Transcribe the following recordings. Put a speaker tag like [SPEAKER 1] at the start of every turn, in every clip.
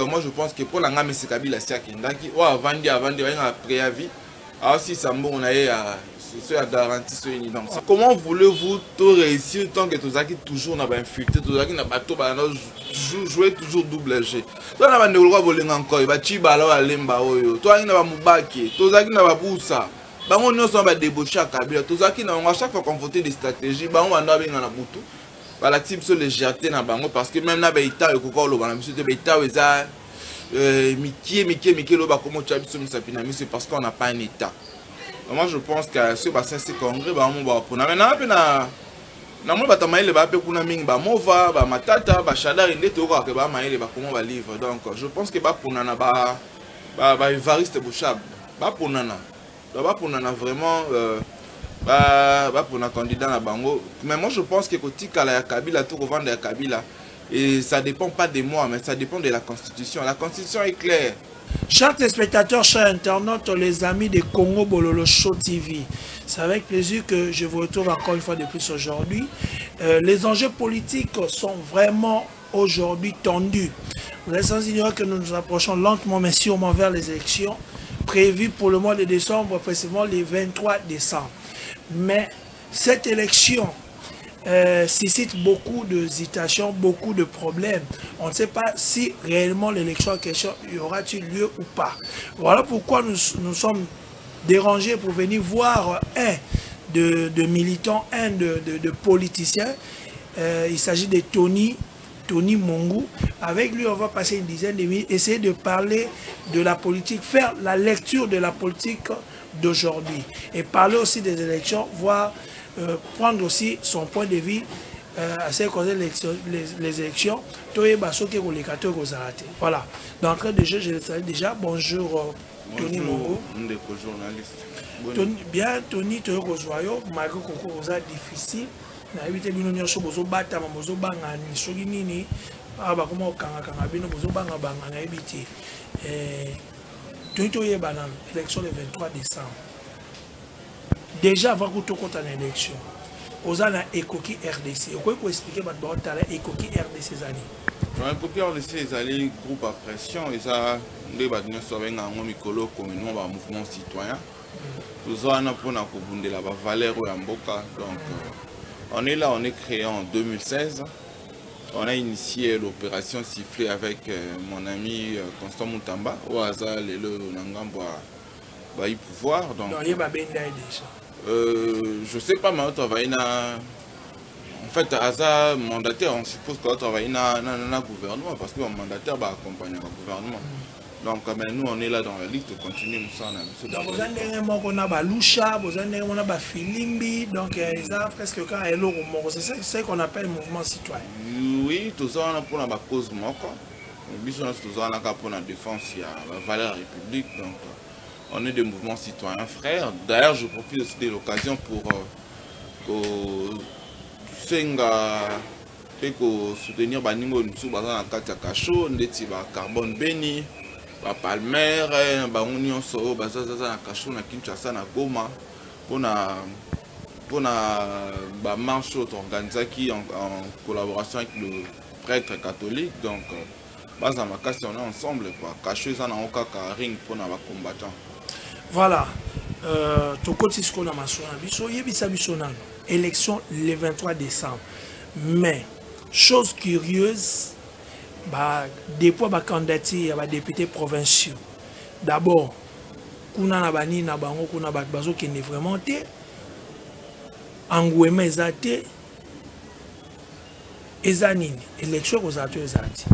[SPEAKER 1] moi je pense que pour la gamme c'est Kabila siaki ndaki ou avant un préavis alors si ça bon on a c'est à garantie ce ni donc comment voulez-vous tout réussir tant que tozaki toujours na ba infiltré tozaki na bateau ba jouer toujours double jeu toi na ba ndeko bolinga encore ba chi ba la lemba oyo toi na ba mubaki tozaki na ba busa bango nyonso ba débaucher Kabila tozaki na à chaque fois qu'on voter des stratégies bango banda benga na butu la type sur légèreté na bango parce que même na ba ita e kokolo ba na monsieur te ba ita eza Mickey loba comment tu as biso misapina c'est parce qu'on n'a pas un état. Moi je pense que ce bassin c'est congrès ba mo ba pona maintenant pe na mo ba tamaile ba pe kuna mingi ba mova ba matata ba shadari ndete ko ka ba maile ba comment ba livre donc je pense que ba pona na ba Evariste Bouchab ba pona na vraiment ba pona candidat na bango mais moi je pense que kotika la Kabila tout revendre ya Kabila et ça dépend pas de moi mais ça dépend de la constitution est claire.
[SPEAKER 2] Chers téléspectateurs, chers internautes, les amis de Congo Bololo Show TV, c'est avec plaisir que je vous retrouve encore une fois de plus aujourd'hui. Les enjeux politiques sont vraiment aujourd'hui tendus. Vous êtes sans ignorer que nous nous approchons lentement mais sûrement vers les élections prévues pour le mois de décembre, précisément le 23 décembre. Mais cette élection suscite beaucoup d'hésitations, beaucoup de problèmes. On ne sait pas si réellement l'élection en question y aura-t-il lieu ou pas. Voilà pourquoi nous sommes dérangés pour venir voir un de militants, un de politiciens. Il s'agit de Tony Mongou. Avec lui, on va passer une dizaine de minutes, essayer de parler de la politique, faire la lecture de la politique d'aujourd'hui et parler aussi des élections, voir prendre aussi son point de vue à ce qu'on les élections. Voilà. D'entrée de jeu, je le salue déjà. Bonjour Tony Mongo. Bien, Tony, tu es malgré que c'est difficile. Na évité bino nyosho bozo bata ma bozo banga ni soki nini aba kuma kanga bino bozo banga na évité Tony toyeba na élection le 23 décembre. Déjà avant que tu comptes en élection, aux années Ekoki RDC, vous pouvez expliquer votre Ekoki RDC années.
[SPEAKER 1] Ekoki RDC les groupe à pression et ça les badines sont avec un micro comme nous un mouvement citoyen. Nous avons pour la valeur ou mboka donc on est là, on est créé en 2016. On a initié l'opération sifflée avec mon ami Constant Moutamba au hasard le Nangambo va y pouvoir donc. Je sais pas, mais on travaille en fait, à mandataire, on suppose qu'on travaille dans le gouvernement parce que le mandataire va accompagner le gouvernement. Donc, nous, on est là dans la liste, on continue nous ça.
[SPEAKER 2] Donc, vous avez Lusha, vous avez Filimbi, donc ils ont presque quand c'est ce qu'on appelle mouvement citoyen.
[SPEAKER 1] Oui, tout ça, on a pour la cause Moko. Tout ça, on a pour la défense, il y a la valeur république. Donc, on est des mouvements citoyens frères. D'ailleurs, je profite aussi de l'occasion pour soutenir Baningo Ntsou Bazan Katia Kacho, Ndeti Carbone Beni, Palmer, Union Soro, Bazaza Kacho, na Kinshasa, na Goma, pour la marche organisée en collaboration avec le prêtre catholique. Donc, on est ensemble. Kacho, ça n'a aucun ring pour les combattants.
[SPEAKER 2] Voilà, élection le 23 décembre. Mais, chose curieuse, depuis la candidature des députés provinciaux, d'abord, kuna na bani na bango kuna bazo qui n'est vraiment té, Angouema ezate, ezanini, élection aux acteurs ezati.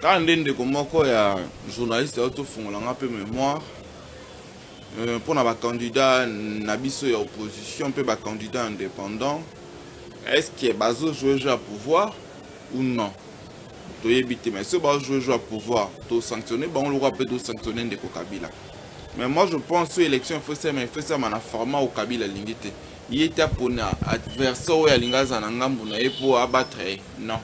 [SPEAKER 1] Quand on est journaliste, on a un peu mémoire. Pour les candidats et opposition, les candidats indépendants, est-ce qu'il y a besoin de jouer à pouvoir ou non? Mais si on joue à pouvoir, on sanctionner, on aura peut sanctionner de Kabila. Mais moi je pense que l'élection il faut ça un format au Kabila l'ingité. Il était pour adversaire ou pour abattre. Non.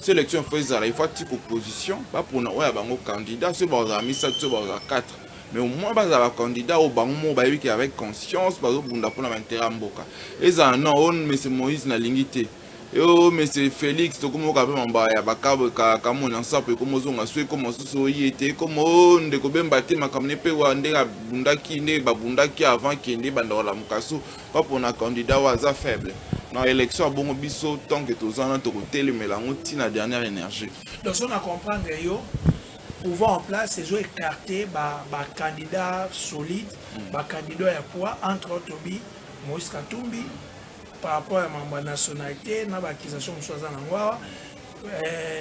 [SPEAKER 1] Si l'élection il faut il faut une opposition, pas pour un candidat, si on a mis ça sur 4. Mais au moins, les candidats au Bango avec conscience, pour l'intérêt mboka. Et ça, non, on met Moïse na lingité. Yo monsieur Félix to komo ka pe mamba ya bakabo ka mona nsapo komo zonga swe komo soso yete komo ndeko bemba te makamne pe wa ndeka bundaki ne babundaki avant kende bandola mukaso pas pour un candidat waza faible. Dans l'élection bon biso tant que tous en to télé melango tina dernière énergie.
[SPEAKER 2] Donc on a comprendre yo pouvoir en place ces jeux écartés ba candidat solide, ba candidat ya poids entre autres Moïse Katumbi par rapport à ma nationalité, na accusation de ngwa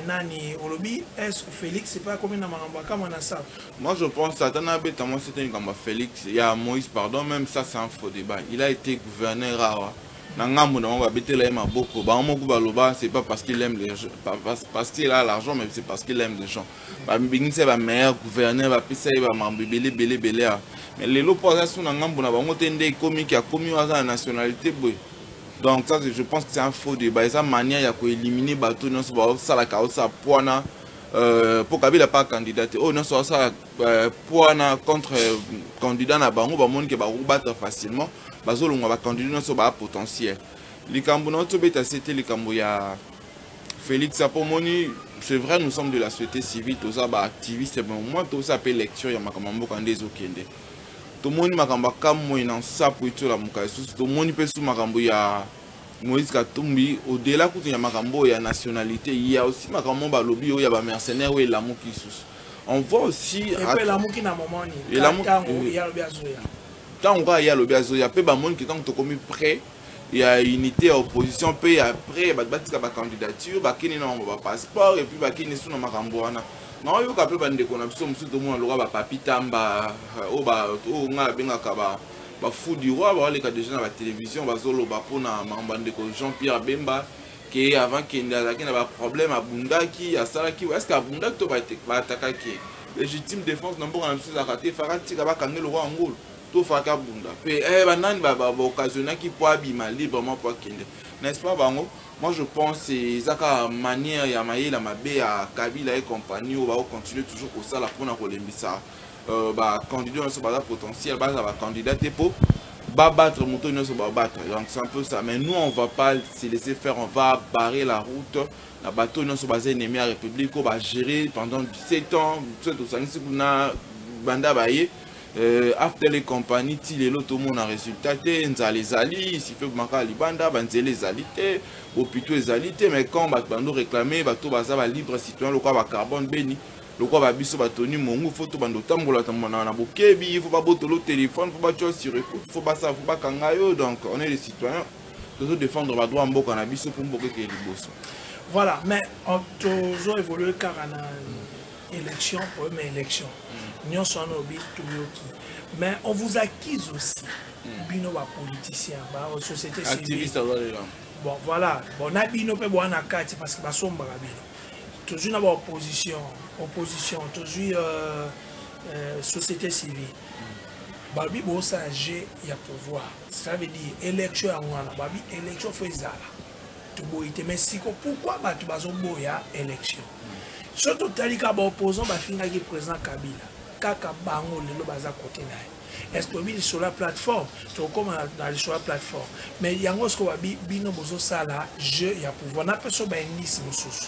[SPEAKER 2] nani olobi est Félix c'est pas comme na maramba comme na ça.
[SPEAKER 1] Moi je pense Satana Betamo c'était comme Félix, il y a Moïse pardon même ça c'est un faux débat. Il a été gouverneur rawa. Nangambo na ba betela ma boko ba moku baloba c'est pas parce qu'il aime les gens parce qu'il a l'argent mais c'est parce qu'il aime les gens. Ba mbingise ba meilleur gouverneur ba pisa ba mambebele belé mais les l'opposition nangambo na bango tende komi qui a commis la nationalité boy. Donc ça je pense que c'est un faux débat et ça manière ya ko éliminer bato non so ça la causa poana pour Kabila pas candidater oh non so ça poana contre candidat na bango ba monde que ba battre facilement bazolonga ba candidat non so ba potentiel likambo na to beta c'était likambo ya Félix Apomoni c'est vrai nous sommes de la société civile tous ça ba activiste mais moi tout ça appelle lecture ya makambo quand des okende tout le monde makamba kamo ina sapo ito la mukaso tout le monde peut sous makambo ya Moïse Katumbi au-delà de ya makambo ya nationalité il y a aussi makambo ba lobby ya ba mercenaires ou la muki sous on voit aussi
[SPEAKER 2] et puis la muki na moment ni
[SPEAKER 1] la
[SPEAKER 2] muki ya lobby azoya
[SPEAKER 1] tant on ya lobby azoya pe ba monde qui tant to commis prêt il y a unité opposition pe après ba batika ba candidature ba kini na ba passeport et puis ba kini sous na makambo wana. Non, il y a un peu de connexion, tout le monde a papi tamba, on a bien un fou du roi, les cas de gens à la télévision, bazolo bapona, mambande Jean-Pierre Bemba, qui avant qu'il y ait un problème à Bundaki, à Salaki, est-ce qu'à Bundaki va attaquer légitime défense, non pas un peu à rater, Farati va calmer le roi en goal, tout Faka Bunda. Puis, banan va occasionner qui peut abîmer librement pour qu'il n'est-ce pas, Bango? Moi je pense que c'est une manière ya maïla mabe à Kabila et compagnie on va continuer toujours comme ça la pour na ba candidat sur base potentiel base va candidater pour battre moto sur battre donc c'est un peu ça mais nous on va pas se laisser faire on va barrer la route la bateau sur base ennemi à République on va gérer pendant 17 ans tout ça na banda baye after les compagnies ti tout le monde a résultat nzali zali si fait maka libanda banzele zalité ou plutôt zalité mais quand bando réclamer bato baza ba libre citoyen le quoi ba carbone beni le quoi ba biso batoni mongu photo bando tambola tamona na bokebi faut pas botolo téléphone faut pas tu sur écoute faut pas ça faut pas kangayo donc on est des citoyens toujours défendre ba droit mboka na biso pour mboka ke liboso
[SPEAKER 2] voilà mais on toujours évoluer car en élection première élection mais on vous accuse aussi, bino ba politicien, ba société civile. Bon voilà, bon na bino pe bon na carte parce que ba somba bino. Toujours na ba opposition, toujours société civile. Ba bi bo changer ya pouvoir. Ça veut dire élection ya ngwana, ba bi élection faisala. Tu boite mais siko pourquoi ba tu bazo boya élection. Surtout talika ba opposant ba finga ki président Kabila. Kaka bango lelo baza côté na est-ce que sur la plateforme tu comme dans sur la plateforme mais yango ce ko babi bino bozo sala jeu ya pouvoir na peso ba indisi mususu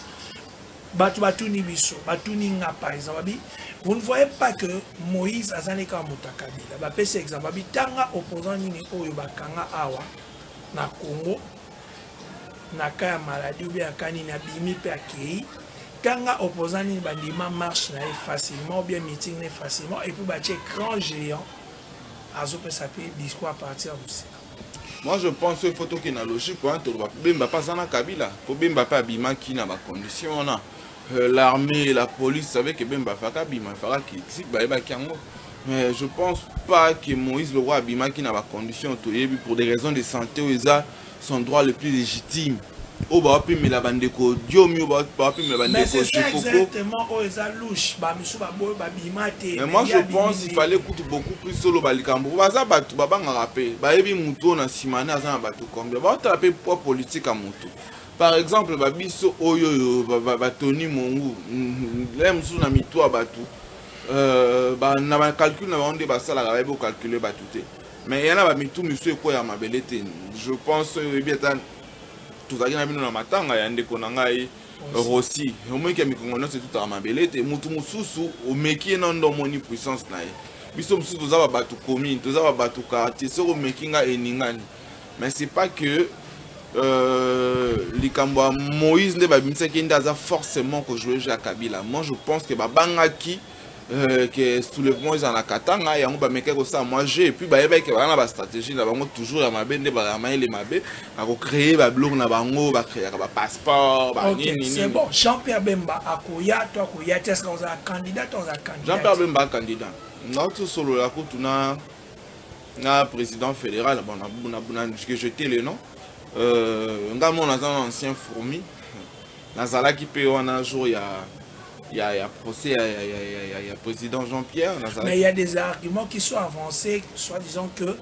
[SPEAKER 2] batu ni biso batu ni nga par exemple babi vous ne voyez pas que Moïse azaleka mutakabila ba pese exemple babi tanga opposant ni oyo bakanga awa na Congo na kaya maladie ou bien kanini na bimi pe akei Kanga opposant ni bandima marche facilement ou bien meeting facilement et puis bâtir écran géant azo peut s'appeler discours à partir de ça.
[SPEAKER 1] Moi je pense que photo qui est logique pour un tour bemba pas sana Kabila pour bemba pas bima qui n'a pas condition on a l'armée la police savait que bemba faka bima fera qui ba kiango mais je pense pas que Moïse le roi bima qui n'a pas condition pour des raisons de santé ou ça son droit le plus légitime. Oh bah puis mais la bande de diomi oh bah puis mais la bande de
[SPEAKER 2] exactement oh ça louche bah monsieur bah boy bah bimate
[SPEAKER 1] mais moi je pense il fallait écouter beaucoup plus solo balikambo bah ça bah tu bah banga rappel bah ebi muto na simane azana bah tout combien bah taper poids politique à muto par exemple bah biso oyo bah Tony Mongu l'aime sous na mitoa bah tout bah na ba calcul na onde bah ça la va calculer bah tout mais il y en a bah mitou monsieur quoi ya mabelete je pense bien tozalaki na bino na matanga ya ndeko na ngai Rossi omeki ya mikongo nyonso etutaka mabele te mutu mosusu omeki ye na ndo omoni puissance na ye biso mosusu toza babato commune toza babato quartier soki omeki nga eningani mais c'est pas que likambo ya Moïse nde babimisaki nde aza forcément kojouer jeu ya Kabila. Moi je pense que babangaki que soulèvement ils en a katanga yango ba meke ko ça moi j'ai et puis ba yeba ke ba na ba stratégie na bango toujours ya mabe nde ba maile mabe ba ko créer ba blog na bango ba créer ba passeport ba nini
[SPEAKER 2] c'est bon. Jean-Pierre Bemba akoya to akoya est-ce qu'on a candidat on a candidat
[SPEAKER 1] Jean-Pierre Bemba candidat notre solo la kutuna na président fédéral bon na que jeter le nom ngamo na un ancien fourmi nazala ki pe wana jour il y a procès, il y a président Jean-Pierre.
[SPEAKER 2] Mais il y a des arguments qui sont avancés, soit disant que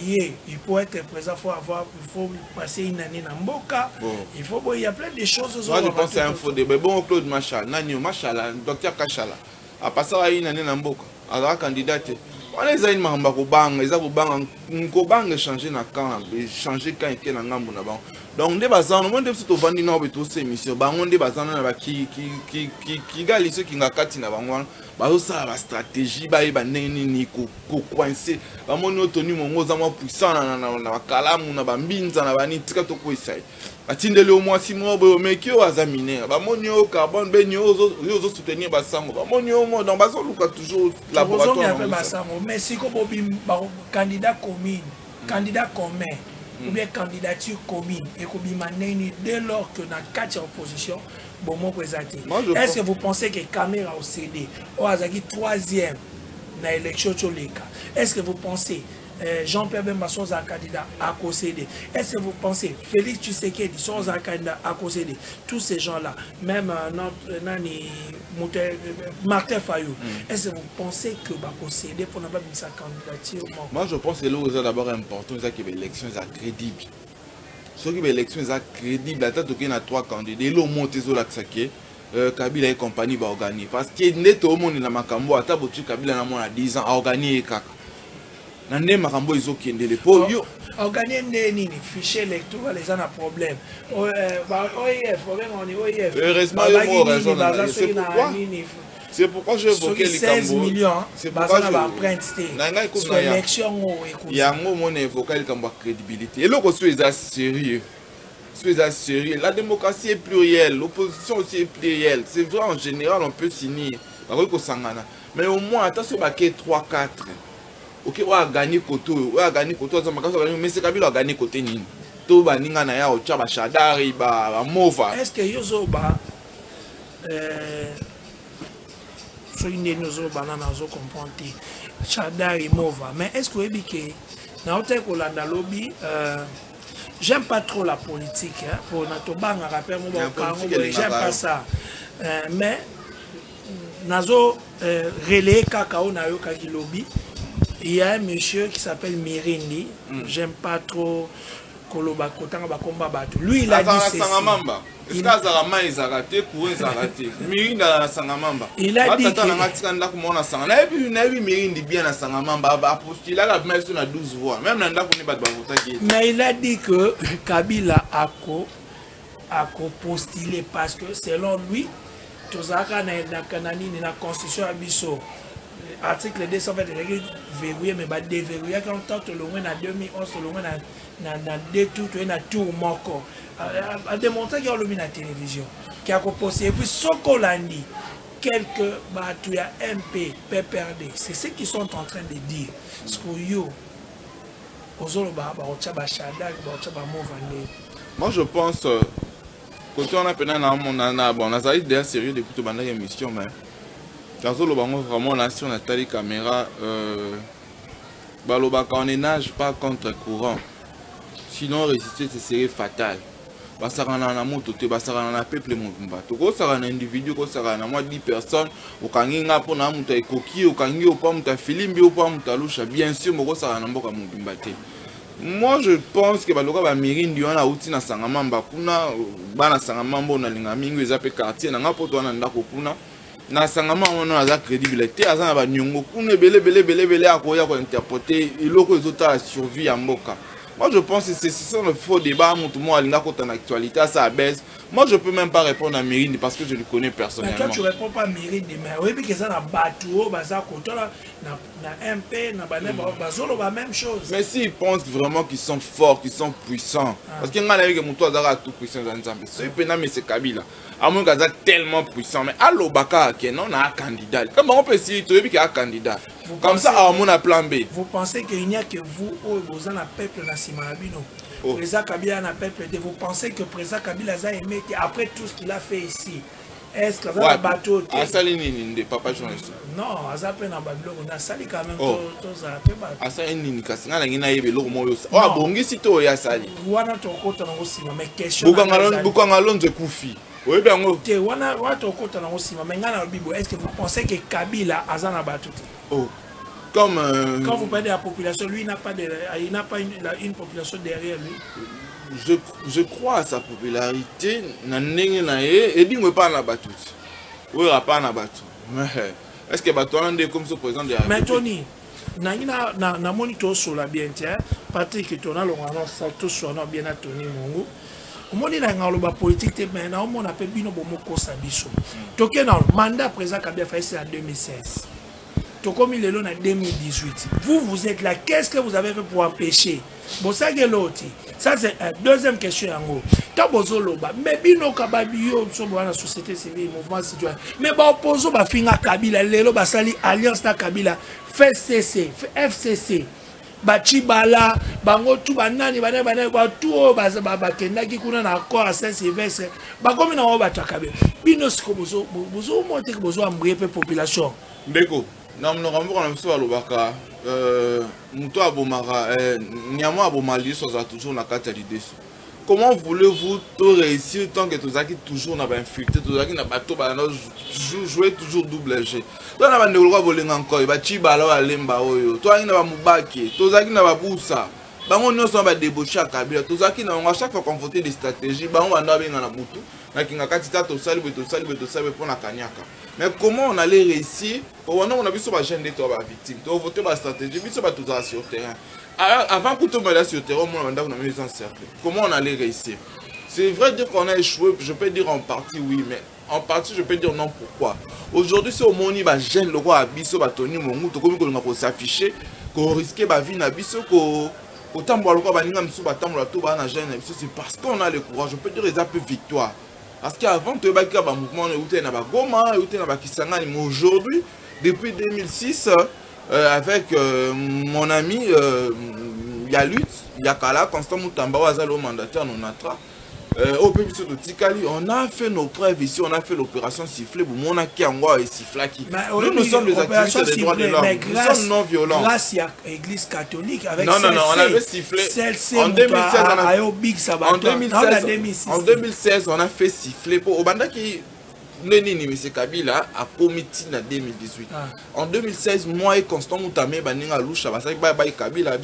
[SPEAKER 2] il faut être présent, il faut passer une année dans Mboka. Il y a plein de choses.
[SPEAKER 1] Moi je pense que c'est un faux débat. Bon, Claude Machal, Nani Machala, docteur Kachala, à passer à une année dans Mboka, alors candidat. On les a une mamba kobang, les a kobang changer na camp, changer quand il y a un gambo na bang. Donc des bazans, on devait se vendre dans tous ces missions. On des bazans na ba qui gali ceux qui ngakati na bangwan. Bazo ça la stratégie, ba iba neni ni ko coincer. Ba moni otoni mongo za mo puissant na kalamu na ba mbinza na ba ni tika to ko isai. Atindele au moins 6 mois bo meki o azaminer. Ba moni o carbone ben yo zo soutenir ba sango. Ba moni o mo dans bazo luka toujours laboratoire.
[SPEAKER 2] Mais si comme candidat commune, candidat commun, ou bien candidature commune, et comme dès lors que dans 4 oppositions, bon mot présenté. Est-ce que vous pensez que Caméra au CD, ou Azaki 3e dans l'élection Tcholeka? Est-ce que vous pensez Jean-Pierre Bemba sont un candidat à COCD? Est-ce que vous pensez Félix Tshisekedi sont un candidat à COCD? Tous ces gens-là, même notre Martin Fayou, est-ce que vous pensez que COCD pour n'avoir mis sa candidature?
[SPEAKER 1] Moi je pense que c'est d'abord important que l'élection est crédible. Ce qui est l'élection est crédible, attends qu'il y a 3 candidats, l'eau monte sur l'accès. Kabila et compagnie va organiser. Parce que net au monde dans Makambo, à Tabotu Kabila n'a 10 ans à organiser. Nande makambo ezokende le po yo
[SPEAKER 2] organiser nini fichier électoral les a un problème OIF
[SPEAKER 1] heureusement c'est pourquoi je évoquais les
[SPEAKER 2] 16 millions
[SPEAKER 1] c'est pourquoi je
[SPEAKER 2] empreinte sur l'élection
[SPEAKER 1] il y a un moment on évoquait le cambo crédibilité et l'autre soit sérieux la démocratie est plurielle l'opposition aussi est plurielle c'est vrai en général on peut signer mais au moins attention baké 3 4 ok, on a gagné côté, mais c'est Kabila a gagné côté ni. Tout ba ninga na ya o chaba shadari ba mova.
[SPEAKER 2] Est-ce que yozo ba so ine nozo banana zo comprendre shadari mova, mais est-ce que vous que na hotel Kolanda lobby j'aime pas trop la politique hein pour na to banga rappel mo ba j'aime pas ça mais nazo relais kakao na yo ka lobby. Il y a un monsieur qui s'appelle Mirindi. J'aime pas trop Koloba Kotanga Bakomba Bato. Lui, il a dit ceci. Il a dit que Kabila a postulé parce que selon lui, Tozaka na constitution abisso. Article 220 verrouillé mais déverrouillé quand on le moins en 2011 le moins dans deux tours na tour moko a démontré qu'il y a le la télévision qui a proposé puis Sokolandi quelques batouya MP PPRD c'est ce qu'ils sont en train de dire ce que yo ozolo ba ochaba shada ba ochaba movande.
[SPEAKER 1] Moi je pense quand on a peine na bon on a d'ailleurs sérieux d'écouter banda émission mais dans le bango vraiment là si on a tali caméra on ne nage pas contre courant sinon résister ce serait fatal basarana na moto te basarana na peuple mobimba to ko sarana individu ko sarana moi 10 personnes okanginga pona muta ekoki okangi opa muta filimbi opa muta lusha bien sûr moko sarana mboka mobimba te. Moi je pense que baloka ba mirindi wana uti na sangamamba kuna bana sangamamba na linga mingi ezape quartier na ngapoto wana ndako kuna na sangama on a crédibilité azana ba nyongo kuna belé akoya ko interpréter iloko ezota survie ya mboka Moi, je pense que c'est ça le faux débat. Tout le monde a une actualité, ça baisse. Moi, je ne peux même pas répondre à Mérine parce que je le connais personnellement.
[SPEAKER 2] Mais quand tu ne réponds pas à Mérine, oui, puis que ça, dans bateau, dans MP, dans la même chose.
[SPEAKER 1] Mais s'ils pensent vraiment qu'ils sont forts, qu'ils sont puissants, parce qu'il y a des gens qui sont tout puissants, c'est Kabila. À moins qu'ils soient tellement puissants. Mais à l'Obaka, on a un candidat. Comment on peut essayer de qu'il y a un candidat? Comme ça, on a un plan B.
[SPEAKER 2] Vous pensez qu'il n'y a que vous, vous avez un peuple dans Simarabino? Président Kabila a un peuple. Vous pensez que Président Kabila a aimé après tout ce qu'il a fait ici? Est-ce que vous avez un bateau?
[SPEAKER 1] Asalinini, papa journaliste.
[SPEAKER 2] Non, Azape na Babylone, on a sali quand même tous à peu près.
[SPEAKER 1] Asalinini, kasi nga ngina yebe lo mo yo. Oh, bongi sito ya sali.
[SPEAKER 2] Wana to kota na osima, mais question.
[SPEAKER 1] Bukanga lonze kufi. Oui, bien,
[SPEAKER 2] te wana to kota na osima, mais ngana bibo, est-ce que vous pensez que Kabila a na bateau?
[SPEAKER 1] Oh. Comme
[SPEAKER 2] quand vous parlez de la population, lui il n'a pas une population derrière lui.
[SPEAKER 1] Je crois à sa popularité. Et dis-moi pas na bateau. Oui, pas na bateau. Mais est-ce que bateau est comme ce président de la
[SPEAKER 2] République? Mais Tony, na monitor sur la bien tiens, Patrick Tona le roi ça tout sur na bien à Tony Mongo. Omoni na ngaloba politique mais na on appelle bino bomoko sabiso. Toké na mandat président Kabila fait en 2016. Tokomi lelo en 2018. Vous êtes là, qu'est-ce que vous avez fait pour empêcher? Bon ça que l'autre. Ça c'est une deuxième question en gros. Tabozoloba, mais bino kababio so na société civile, mouvement citoyen. Mais ba opposo ba finga Kabila lelo ba sali alliance na Kabila, FCC. Bachibala, bango tu banani banani ba tout ba kendaki kuna na accord à Saint-Sylvestre. Ba komi na ba Kabila. Bino siko bozo monter que bozo ambriepe population.
[SPEAKER 1] Ndeko, na mnorambo na mso alobaka muto abomara nyama abomali so za toujours na kati ya lideso. Comment voulez-vous tout réussir tant que tous qui toujours n'a pas infiltré, tous qui n'a pas tout jouer toujours double jeu. Toi n'a pas de loi voler encore, ba chibala wa lemba oyo. Toi qui n'a pas mubaki, tous qui n'a pas boussa. Bango nous sommes débauchés à Kabila, tous qui n'a à chaque fois confronter des stratégies, bango anda benga na butu. Na kinga katita to sali pour la kanyaka. Mais comment on allait réussir? Pour on a vu sur la chaîne de toi victime. Tu voter ma stratégie, vu sur tout ça sur le terrain. Avant que tout le monde sur le terrain, on a mis en cercle. Comment on allait réussir? C'est vrai dire qu'on a échoué, je peux dire en partie oui, mais en partie je peux dire non. Pourquoi? Aujourd'hui, c'est au monde où gêne le roi Abisso, Tony Mongo, comme on a s'afficher, qu'on risquait la vie d'Abisso, autant pour le roi Baninga, c'est parce qu'on a le courage. Je peux dire les appels victoire. Parce qu'avant, tu as un mouvement où tu as Goma, où tu as Kisangani, mais aujourd'hui, depuis 2006, avec mon ami Yalut, Yakala, Constant Moutamba, Wazalo mandataire, Nonatra, au PBC de Tikali, on a fait nos preuves ici, on a fait l'opération sifflée, on a qui en et sifflaki. Nous sommes des activistes des droits de l'homme, nous sommes non violents.
[SPEAKER 2] Grâce à l'église catholique, avec
[SPEAKER 1] non, on avait sifflé. En 2016, on a fait siffler pour Obanda qui. M. Kabila a commis en 2018. En 2016, moi et Constant Moutame, Kabila,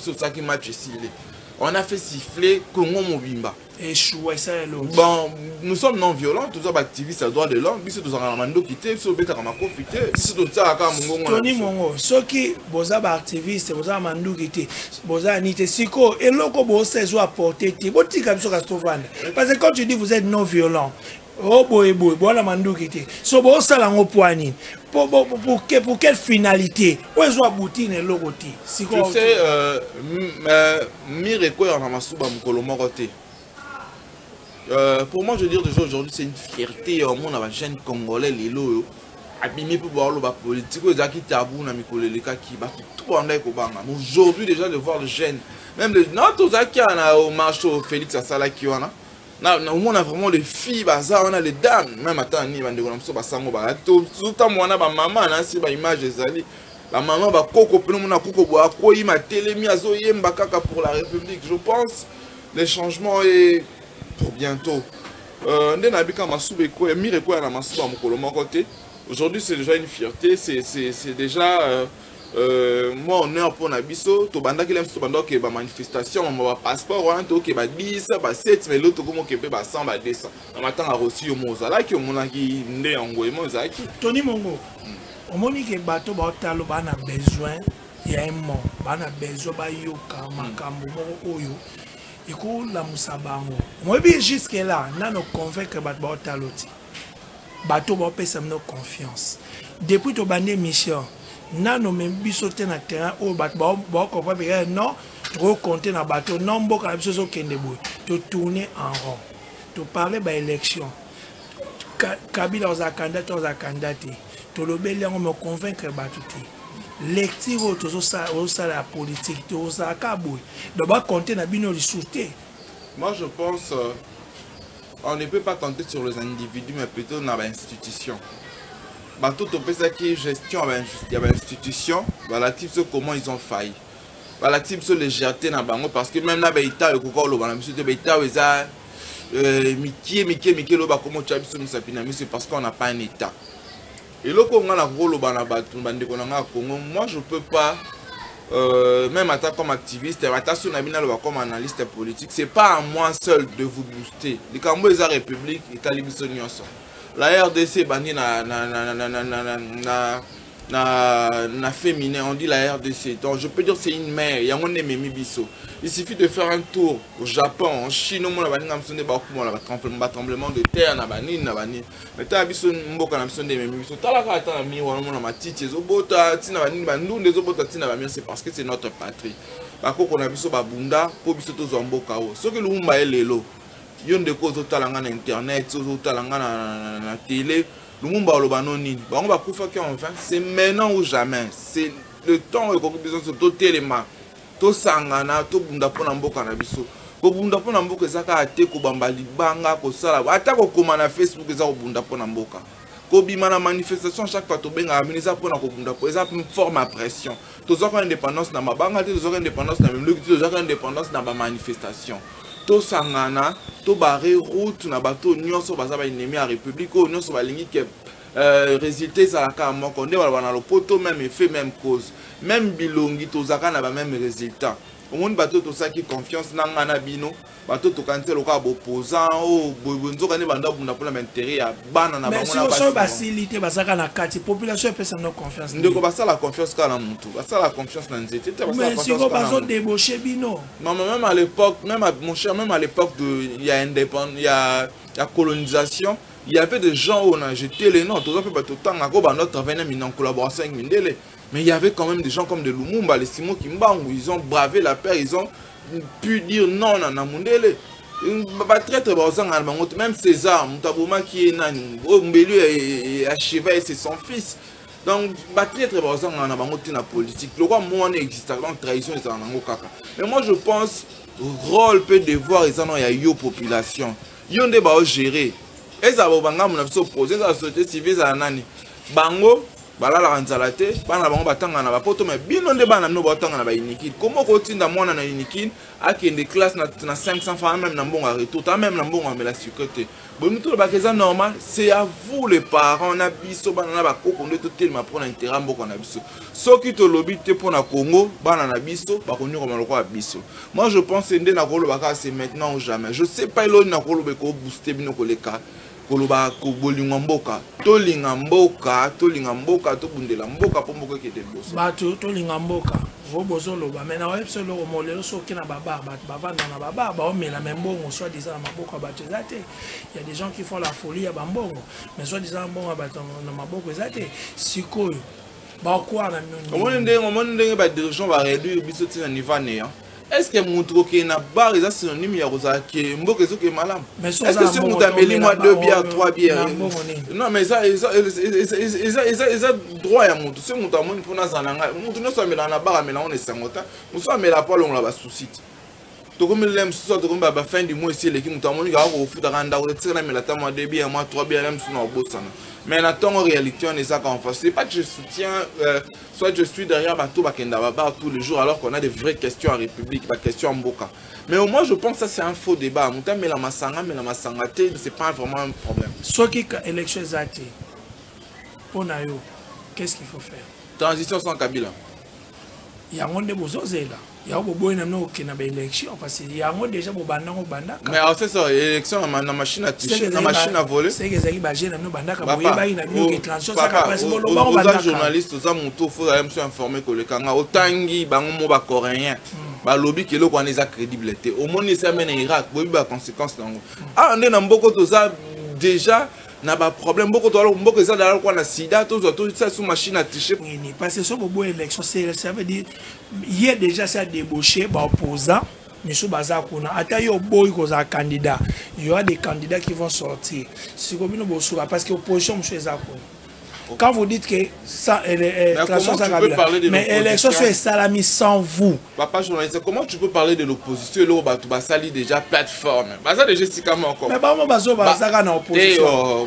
[SPEAKER 1] on a fait siffler Congo Mobimba. Bon, nous sommes non violents, tous les activistes à droit de l'homme, nous sommes en Mando quitté, nous sommes en profité, nous sommes
[SPEAKER 2] Tony Mongo, ceux qui sont activistes, vous avez Mando quitté, vous avez Nité Siko, et l'autre, vous avez apporté, vous avez parce que quand tu dis vous êtes non violents, oh boy, voilà Mando quitté, so vous avez un poignet. Pour quelle finalité? Où est-ce que Boutine et Logoti?
[SPEAKER 1] Tu sais, Mireko et Ramasouba Mkolomorote. Pour moi, je veux dire déjà aujourd'hui, c'est une fierté au monde avec les jeunes Congolais, les lots, abîmés pour voir le politique, les gens qui tabou, les gens qui battent tout en l'air. Aujourd'hui, déjà, de voir les jeunes, même les gens qui ont au marché Félix Assala qui ont. On a vraiment les filles, on a les dames, même attends, on a des tout le temps, on a ma maman, on a image des alliés. La maman va coco, on a coco, il m'a télémis à Zoyem Bakaka pour la République. Je pense les changements est pour bientôt. Aujourd'hui, c'est déjà une fierté, c'est déjà. Moi honneur pour Nabiso, to banda qui l'aime to banda qui ba manifestation, mon passeport on to qui ba 10, ba 7 mais l'autre comme qui ba 100 ba 200. On m'attend à reçu au Mozala qui au mona qui ndé en goye Mozaki.
[SPEAKER 2] Tony Mongo. On moni que bateau ba talo ba na besoin il y a un mot bana besoin ba yoka makambo moko oyo iko la musabango moi bien jusque là nano convaincre bat ba taloti bato ba pesa no confiance depuis to bande mission nano même biso te na terrain o bat ba comprendre non trop compter na bateau non mboka na biso zo kende boy to tourner en rond to parler ba élection Kabila aux candidat aux candidats to lobeli on me convaincre bato te lecture to ça la politique to ça kaboy d'abord compter na bino li souté.
[SPEAKER 1] Moi je pense on ne peut pas compter sur les individus mais plutôt dans l'institution. Bateau to pesa qui gestion il y a institution voilà type comment ils ont failli. Voilà type sur légèreté na bango parce que même na ba ita le kokolo bana monsieur te ba ita weza mikie lo ba comment tu as biso musapina mais c'est parce qu'on n'a pas un état. Et le Congo na rolo bana batu bande ko na Congo moi je peux pas même en tant comme activiste attention na bina lo comme analyste politique c'est pas à moi seul de vous booster. Les Cambo les République et talibiso nyonso. La RDC bani na féminin, on dit la RDC. Donc je peux dire c'est une mère, il y a un ennemi biso. Il suffit de faire un tour au Japon, en Chine, on a tremblement de terre, na bani. Mais t'as biso mboka na biso ennemi biso. T'as la mi on a matiti zobota, tina bani bandu des obota tina bami, c'est parce que c'est notre patrie. Par contre on a biso babunda, po biso to zomboka o. Ce que le mumba lelo. Yon de cause talanga na internet, talanga na télé. Le monde c'est maintenant ou jamais. C'est le temps où il besoin de tout téléma. Tout sangana, tout bunda pour n'amboka na biso. Ko bunda pour n'amboka zaka ate ko bambali banga ko sala. Ata ko koma na Facebook za ko bunda pour n'amboka. Ko bima na manifestation chaque fois to benga aminisa pour na ko bunda pour ça une forme à pression. Tous autres indépendance na mabanga, tous autres indépendance na même le tous autres indépendance na ba manifestation. To sangana to barre route na bato nyonso baza ba ennemi à république o nyonso ba lingi ke résultat ça la ka moko nde wala na lopoto même effet même cause même bilongi to zaka na ba même résultat au monde bato to saki confiance na ngana bino bato to kanté lo ka opposant o bonzo ka ne banda bunda pour l'intérêt ya bana na bango na
[SPEAKER 2] basi mais facilité bazaka na kati population pesa no confiance
[SPEAKER 1] ndeko basa la confiance ka na mutu basa la confiance na nzete te basa la confiance
[SPEAKER 2] mais si ko bazo débaucher bino
[SPEAKER 1] non même à l'époque même mon cher même à l'époque de il y a indépendance il y a colonisation il y avait des gens où on a jeté les noms, tout ça peut temps à go notre travail en collaboration avec Mindele, mais il y avait quand même des gens comme de Lumumba, les Simon Kimbangu, ils ont bravé la paix, ils ont pu dire non à Namundele. Très très bon même César, Mutabouma qui est nani, Mbelu à cheval c'est son fils. Donc très très bon dans la politique. Le roi moi n'existe pas en trahison les en kaka. Mais moi je pense rôle peut devoir ils en ont ya yo population. Yo ndé ba gérer. Eza bobanga mona biso poser la société civile za nani bango balala kanzala te bana bango batanga na bapoto mais bino nde bana no batanga na ba inikine comment ko tinda mwana na inikine akende classe na 500 francs même na mbongo retour ta même na mbongo mais la sécurité bon tout le bakeza normal c'est à vous les parents na biso bana na bakoko nde to tellement pour intérêt mboko na biso soki to lobby te pour na Congo bana na biso ba konyo comme lokwa biso moi je pense nde na kolo baka c'est maintenant ou jamais je sais pas ilo na kolo be ko booster bino ko leka koloba ko bolinga mboka tolinga mboka to bundela mboka po mboka ke deboso
[SPEAKER 2] bato tolinga mboka vo bozo loba mais na webso lo molelo soki na baba bato bavanda na baba ba omela membongo soit disant na maboko bato ezate il y a des gens qui font la folie ya bambongo mais soit disant mbongo bato na maboko ezate sikoyo ba kwa na
[SPEAKER 1] nini omone ndenge ba dirigeant ba réduire biso tina niveau né est-ce que moutro qui na bar est synonyme ya rosa qui mboka zo ke malam est-ce que si vous ameli moi 2 bières 3 bières non mais ça droit ya moto si moto amoni pona zalanga moto no so amela na bar amela on est sangota moto amela pas long la ba souci to comme l'aime so to comme ba fin du mois ici l'équipe moto amoni ga ko futa randa ko tsela mela ta moi 2 bières moi 3 bières même sous bosana mais en réalité on est ça qu'en face c'est pas que je soutiens soit je suis derrière bateau bakenda baba tous les jours alors qu'on a des vraies questions en République pas questions en Mboka mais au moins je pense que ça c'est un faux débat muta mais la masangate c'est pas vraiment un problème
[SPEAKER 2] soit qui élection zati pour nayo qu'est-ce qu'il faut faire
[SPEAKER 1] transition sans Kabila
[SPEAKER 2] il y a monde bozozela Il y a beaucoup d'élections parce qu'il y a déjà beaucoup de
[SPEAKER 1] mais c'est ça, élection dans la machine à toucher, dans la machine à voler.
[SPEAKER 2] C'est que ça qui bagé dans nos bandakas.
[SPEAKER 1] Aux journalistes, aux amoutous, il faut me informer que le Kanga, au Tangi, bango ba coréen, ba lobby qui est là qu'on est crédibilité. Au monde ils s'amènent en Irak, oui ba conséquence là. Ah on est dans beaucoup de ça déjà. N'a pas problème beaucoup de ça dans quoi la sida tout ça sous machine à tricher
[SPEAKER 2] parce que ce beau élection ça veut dire il y a déjà ça débauché par opposant mais sous bazar qu'on a attends yo boy cause un candidat il y aura des candidats qui vont sortir c'est comme nous bossou parce que opposition monsieur Zakon. Quand vous dites que ça mais l'élection est salami sans vous.
[SPEAKER 1] Papa journaliste, comment tu peux parler de l'opposition là où tu vas salir déjà plateforme. Bah ça déjà c'est comment encore.
[SPEAKER 2] Mais bah moi bazo bah ça na opposition.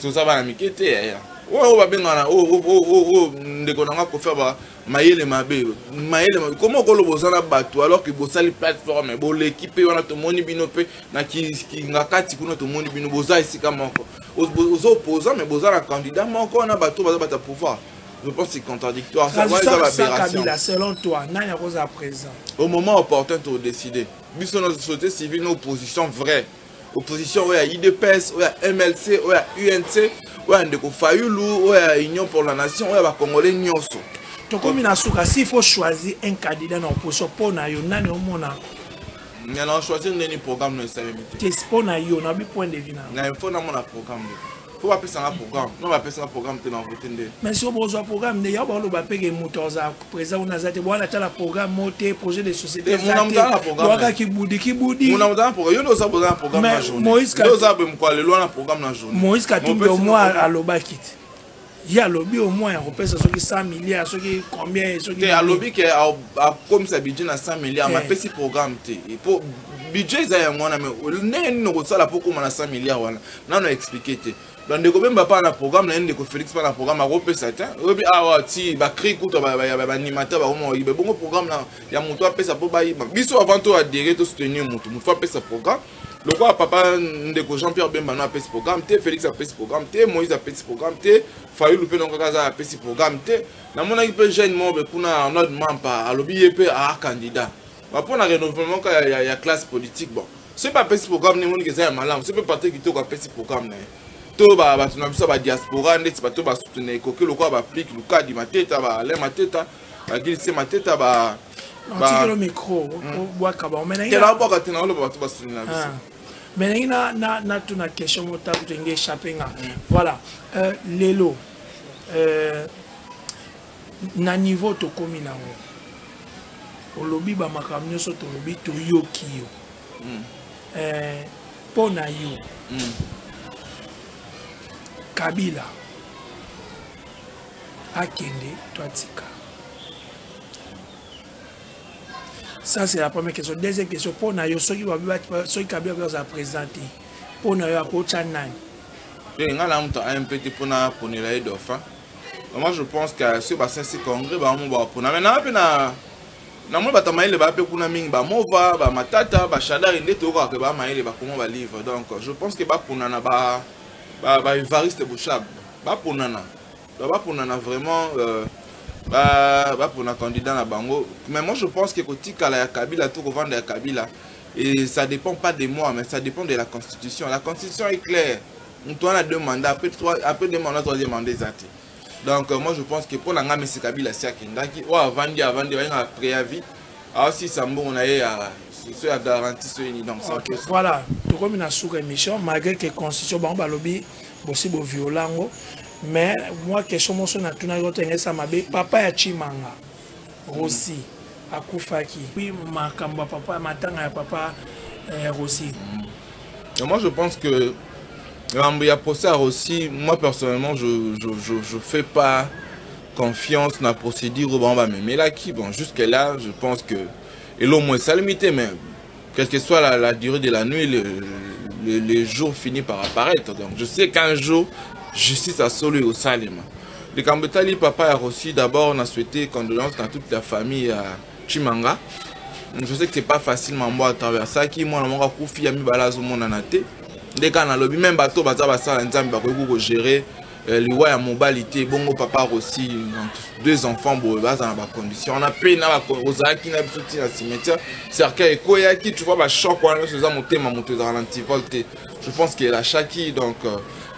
[SPEAKER 1] Tout ça va na mikete. Oh ba bengana ndeko nanga ko faire ba mayele mabe. Comment ko lo bozana bato alors que bo sali plateforme bo l'équipe wana to moni bino pe na ki ngakati kuna to moni bino boza ici comment encore. Aux opposants mais bozana candidat mais encore na bato baza bata pouvoir. Je pense que c'est contradictoire.
[SPEAKER 2] Ça Kabila, selon toi, n'a cause à présent.
[SPEAKER 1] Au moment opportun pour décider. Biso notre société civile, nos oppositions vraies. Opposition où il y a IDPS, où il y a MLC, où il y a UNC, où il y a Ndeko Fayulu, où il y a Union pour la Nation, où il y a Congolais Nyonso.
[SPEAKER 2] Donc comme s'il faut choisir un candidat dans l'opposition pour na yo nani omona.
[SPEAKER 1] Il y a choisir un programme de stabilité.
[SPEAKER 2] Qu'est-ce pour na yo na bi point de vue na.
[SPEAKER 1] Il faut na mon programme. Il faut appeler ça un programme. Non, appeler ça un programme que dans voter.
[SPEAKER 2] Mais si on a un programme, il y a un paquet de moutons présent on a zate bon on a programme monté projet de société.
[SPEAKER 1] On a un programme
[SPEAKER 2] qui boudi.
[SPEAKER 1] On a un programme. Il y a un programme dans la journée. Moïse
[SPEAKER 2] Katumbi au moins à l'obakit. Il y a lobby au moins on peut ça sur 100 milliards, sur combien sur
[SPEAKER 1] qui a lobby qui a comme ça budget à 100 milliards mais petit programme il faut budget ça y a moi mais nous ça là pour comment 100 milliards voilà non expliquer donc de combien pas un programme là de Félix pas un programme à repé ça ah ouais si ba créer coup ba animateur ba comment il bon programme là il y a monto appeler ça pour ba biso avant tout adhérer tout soutenir monto faut appeler ça programme le quoi papa ndeko Jean-Pierre Bemba na appeler ce programme té Félix appeler ce programme té Moïse appeler ce programme té Fayulu pe donc kaza appeler ce programme té na mona qui peut jeune mo be kuna notre membre à lobby pe à candidat va pour un renouvellement quand il y a classe politique bon c'est pas appeler ce programme ni monde que ça malin c'est pas partir qui to appeler ce programme to ba tuna biso ba diaspora ndeti bato ba soutenir ko le quoi ba applique le cas di mateta ba le mateta ba kilise mateta ba
[SPEAKER 2] le micro bois kaba mais
[SPEAKER 1] quel rapport à tenir le bato ba soutenir biso
[SPEAKER 2] mais na tuna question mota to nge échapper nga voilà lelo na niveau to komi na o lobby ba makamnyo so to lobby to yoki yo pona yo Kabila Akende Toatika. Ça c'est la première question. Deuxième question, pour na yo ceux qui Kabila va présenter. Pour na yo à Kochanani.
[SPEAKER 1] Moi je pense que ce bassin c'est congrès ba mo ba pour na maintenant na mo ba tamaile ba pe kuna mingi ba mova ba matata ba shadar inde to ko ba maile ba comment ba livre donc je pense que ba pour na ba Evariste Bouchab ba pour nana vraiment pour un candidat na bango mais moi je pense que kotika la Kabila tout vendre ya Kabila et ça dépend pas de moi mais ça dépend de la constitution est claire on a 2 mandats après 2 mandats 3e mandat zati donc moi je pense que pour la ngame c'est Kabila c'est akindaki ou avant un préavis alors si ça bon on a c'est à garantir ce ni donc
[SPEAKER 2] voilà tout comme une sous émission malgré que constitution ba lobby possible violent mais moi question mon son na tuna yote ngesa mabe papa ya Chimanga Rossi akufaki puis makamba papa matanga ya papa Rossi
[SPEAKER 1] moi je pense que il y a procès à Rossi moi personnellement je fais pas confiance dans la procédure mais là qui bon jusque là je pense que et l'au moins ça limité mais quelle que soit la durée de la nuit les jours finissent par apparaître donc je sais qu'un jour justice a sauvé au Salima le Kambetali papa a reçu d'abord on a souhaité condoléances dans toute la famille à Chimanga je sais que c'est pas facilement moi à travers ça qui moi mon koufi ami balazo mon anaté dès qu'on a lobby même bateau baza basala nzambe ba ko gérer liwa ya mobalité bongo papa aussi donc 2 enfants boye baza na ba condition on a payé na ba ozaki na biso ti na cimetière cercueil ekoyaki tu vois ba choc wana so za motema moto za l'antivolte je pense qu'il a chaki donc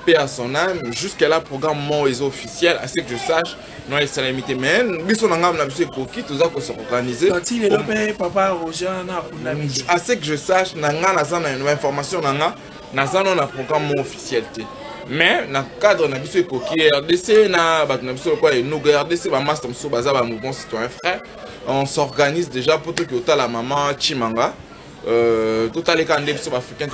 [SPEAKER 1] paix à son âme jusqu'à là programme mort est officiel à ce que je sache non les salamité mais biso na ngam na biso ekoki toza ko se organiser
[SPEAKER 2] quand il est là papa Roger na kundamiji
[SPEAKER 1] à ce que je sache na nga na za na information na nga na za na programme mort officiel te. Mais dans le cadre de la RDC, na RDC, master mouvement citoyen frère, on s'organise déjà pour que la maman Chimanga, tout les candidats africains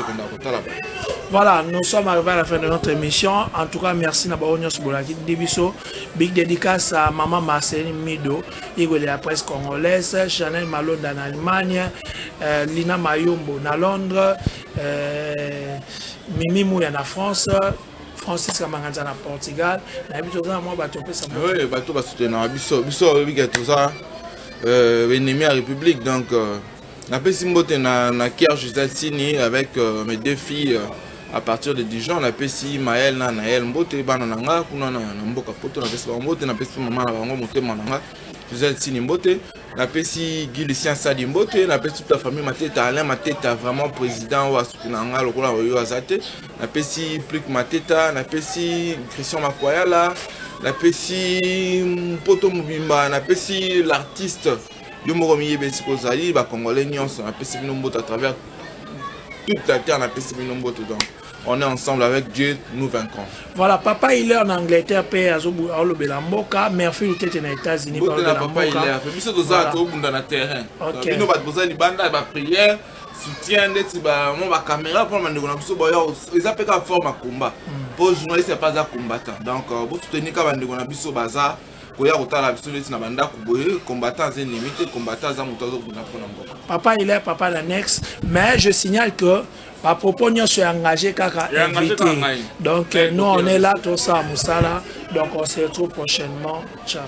[SPEAKER 2] voilà, nous sommes arrivés à la fin de notre émission. En tout cas, merci Nabaonios Bolaki Debiso. Big dédicace à maman Marceline Mido, Igor de la presse congolaise, Chanel Malone en Allemagne, Lina Mayombo à Londres, Mimi Mouya en France. Francis Kamanganza na Portugal na biso za moi bato pesa
[SPEAKER 1] oui bato ba soutenir biso tout ça ennemi à République donc na pesi mbote na Kier Gisèle Sini avec mes 2 filles à partir de Dijon na pesi Maël na Naël mbote bana nanga kuna na mboka poto na pesi mbote na pesi maman na bango motema nanga Gisèle Sini mbote na pesi Guy Lucien Sadi mbote na pesi toute la famille Mateta Alain Mateta vraiment président wa soutenir nga lokola oyo azate na pesi Pluck Mateta na pesi Christian Makwayala na pesi Poto Mubimba na pesi l'artiste Yomo Miyebesi Kozali ba congolais nyonso na pesi bino mbote à travers toute la terre na pesi bino mbote donc on est ensemble avec Dieu, nous vaincrons. Voilà, papa il est en Angleterre, paix à Zobulamboka, merci de t'être aux États-Unis. Papa il est, mais c'est aux autres au dans le terrain. Ok. Nous va poser les bandes, la prière, soutien, la caméra pour me dire ils appellent qu'à forme à combat. Pour journaliste c'est pas un combattant. Donc pour soutenir quand on a biso baza, koya kotala biso leti na banda kuboye combattant c'est limité, combattant za moto za mboka. Papa il est papa l'annexe, mais je signale que à propos, nous sommes engagés car invité. Donc, nous, on est là, tout ça, Moussala. Donc, on se retrouve prochainement. Ciao.